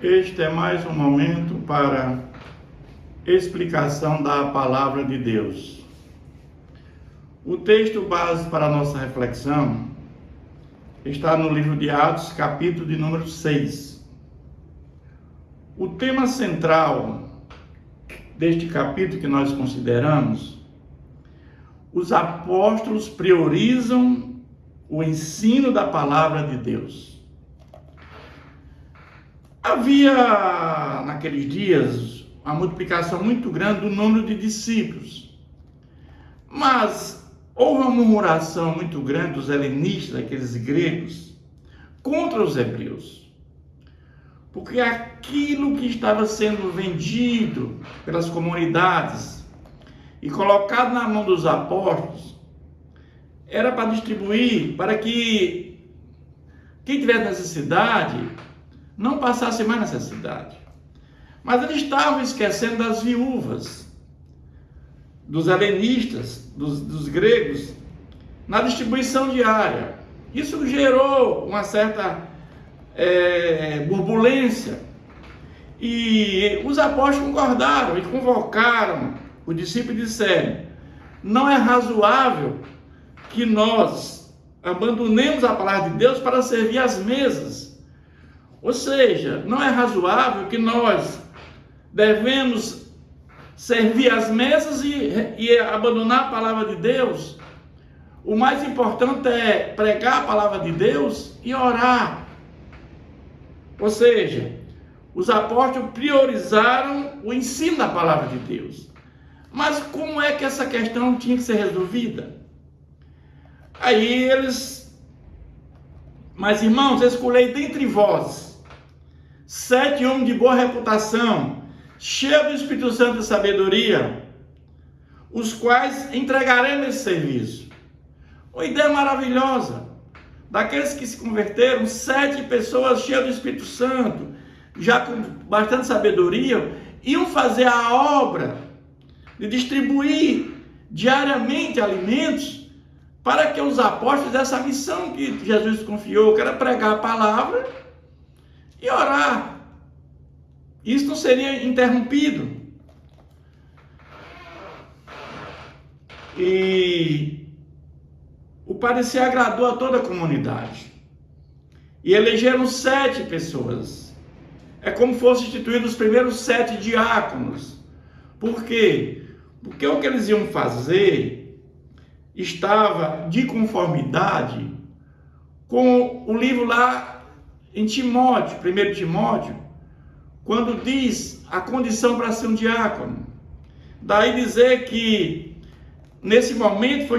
Este é mais um momento para explicação da palavra de Deus. O texto base para a nossa reflexão está no livro de Atos, capítulo de número 6. O tema central deste capítulo que nós consideramos: os apóstolos priorizam o ensino da palavra de Deus. Havia, naqueles dias, uma multiplicação muito grande do número de discípulos. Mas houve uma murmuração muito grande dos helenistas, aqueles gregos, contra os hebreus. Porque aquilo que estava sendo vendido pelas comunidades e colocado na mão dos apóstolos era para distribuir, para que quem tivesse necessidade não passasse mais necessidade. Mas eles estavam esquecendo das viúvas, dos helenistas, dos gregos, na distribuição diária. Isso gerou uma certa turbulência. E os apóstolos concordaram e convocaram os discípulos e disseram: não é razoável que nós abandonemos a palavra de Deus para servir às mesas. Ou seja, não é razoável que nós devemos servir às mesas e abandonar a palavra de Deus. O mais importante é pregar a palavra de Deus e orar. Ou seja, os apóstolos priorizaram o ensino da palavra de Deus. Mas como é que essa questão tinha que ser resolvida? Aí mas irmãos, escolhei dentre vós 7 homens de boa reputação, cheios do Espírito Santo e sabedoria, os quais entregaremos esse serviço. Uma ideia maravilhosa. Daqueles que se converteram, 7 pessoas cheias do Espírito Santo, já com bastante sabedoria, iam fazer a obra de distribuir diariamente alimentos para que os apóstolos fizessem a missão que Jesus confiou, que era pregar a palavra e orar. Isso não seria interrompido. E o parecer agradou a toda a comunidade. E elegeram 7 pessoas. É como fosse instituídos os primeiros 7 diáconos. Por quê? Porque o que eles iam fazer estava de conformidade com o livro lá em Timóteo, 1 Timóteo, quando diz a condição para ser um diácono. Daí dizer que nesse momento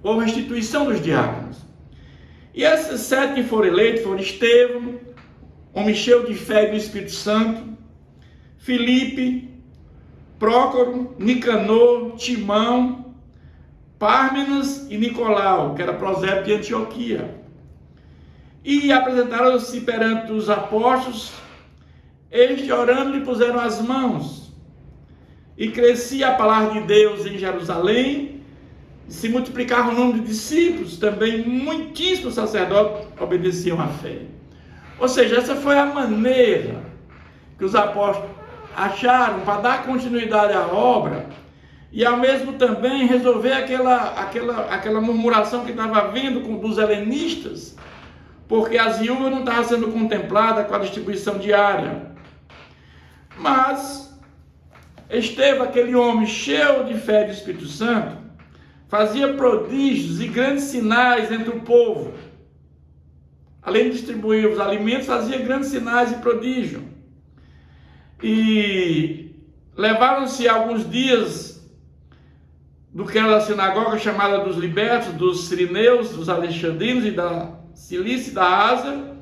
houve a instituição dos diáconos. E esses 7 que foram eleitos foram Estevão, homem cheio de fé e do Espírito Santo, Filipe, Prócoro, Nicanor, Timão, Pármenas e Nicolau, que era prosélito de Antioquia. E apresentaram-se perante os apóstolos, eles orando lhe puseram as mãos. E crescia a palavra de Deus em Jerusalém, e se multiplicava o número de discípulos, também muitíssimos sacerdotes obedeciam à fé. Ou seja, essa foi a maneira que os apóstolos acharam para dar continuidade à obra e ao mesmo também resolver aquela murmuração que estava vindo dos helenistas, porque as viúvas não estavam sendo contempladas com a distribuição diária. Mas Estevão, aquele homem cheio de fé e do Espírito Santo, fazia prodígios e grandes sinais entre o povo. Além de distribuir os alimentos, fazia grandes sinais e prodígios. E levaram-se alguns dias do que era a sinagoga chamada dos libertos, dos sirineus, dos alexandrinos e da Cilícia e da Ásia,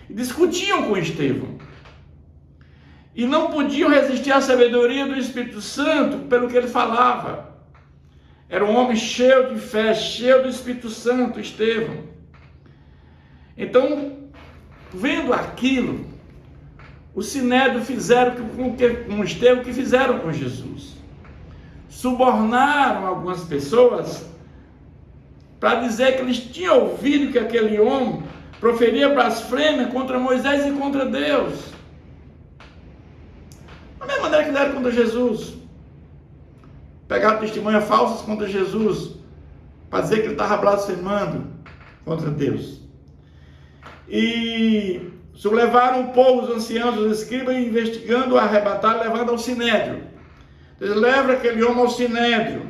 e discutiam com Estevão. E não podiam resistir à sabedoria do Espírito Santo pelo que ele falava. Era um homem cheio de fé, cheio do Espírito Santo, Estevão. Então, vendo aquilo, o sinédrio fizeram com Estevão que fizeram com Jesus. Subornaram algumas pessoas para dizer que eles tinham ouvido que aquele homem proferia blasfêmia contra Moisés e contra Deus. Da mesma maneira que fizeram contra Jesus. Pegaram testemunhas falsas contra Jesus, para dizer que ele estava blasfemando contra Deus. E sublevaram o povo, os anciãos, os escribas, investigando, arrebataram, levando ao sinédrio. Eles levam aquele homem ao sinédrio.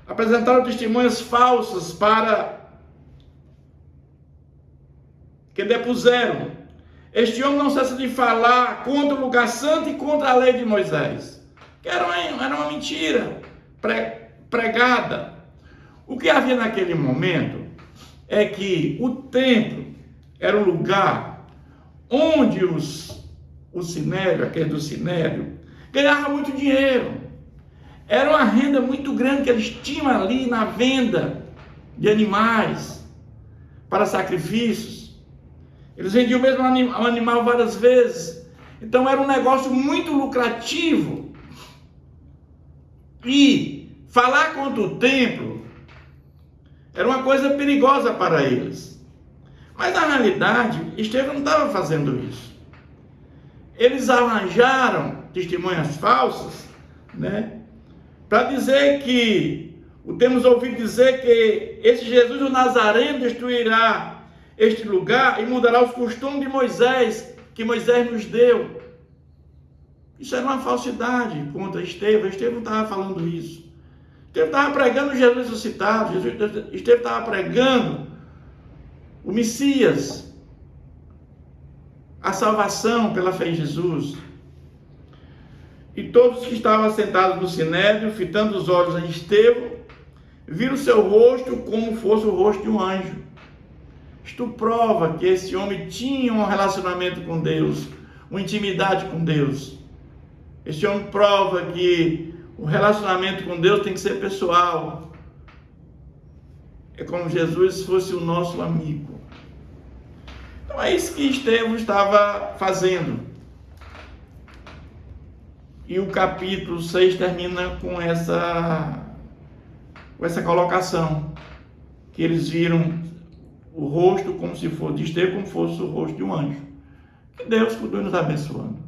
Apresentaram testemunhas falsas para que depuseram. Este homem não cessa de falar contra o lugar santo e contra a lei de Moisés. Que era uma mentira pregada. O que havia naquele momento é que o templo era um lugar onde o sinédrio, aquele do sinédrio, ganhava muito dinheiro. Era uma renda muito grande que eles tinham ali na venda de animais para sacrifícios. Eles vendiam mesmo um animal várias vezes. Então era um negócio muito lucrativo. E falar contra o templo era uma coisa perigosa para eles. Mas na realidade, Estevão não estava fazendo isso. Eles arranjaram testemunhas falsas, né? Para dizer que, temos ouvido dizer que esse Jesus o Nazareno destruirá este lugar e mudará os costumes de Moisés, que Moisés nos deu. Isso era uma falsidade contra Estevão. Estevão estava falando isso. Estevão estava pregando Jesus ressuscitado. Estevão estava pregando o Messias, a salvação pela fé em Jesus. E todos que estavam sentados no sinédrio, fitando os olhos a Estevão, viram seu rosto como fosse o rosto de um anjo. Isto prova que esse homem tinha um relacionamento com Deus, uma intimidade com Deus. Esse homem prova que o relacionamento com Deus tem que ser pessoal. É como Jesus fosse o nosso amigo. Então é isso que Estevão estava fazendo. E o capítulo 6 termina com essa colocação, que eles viram o rosto como se fosse de Estevão, como fosse o rosto de um anjo. Que Deus continue nos abençoando.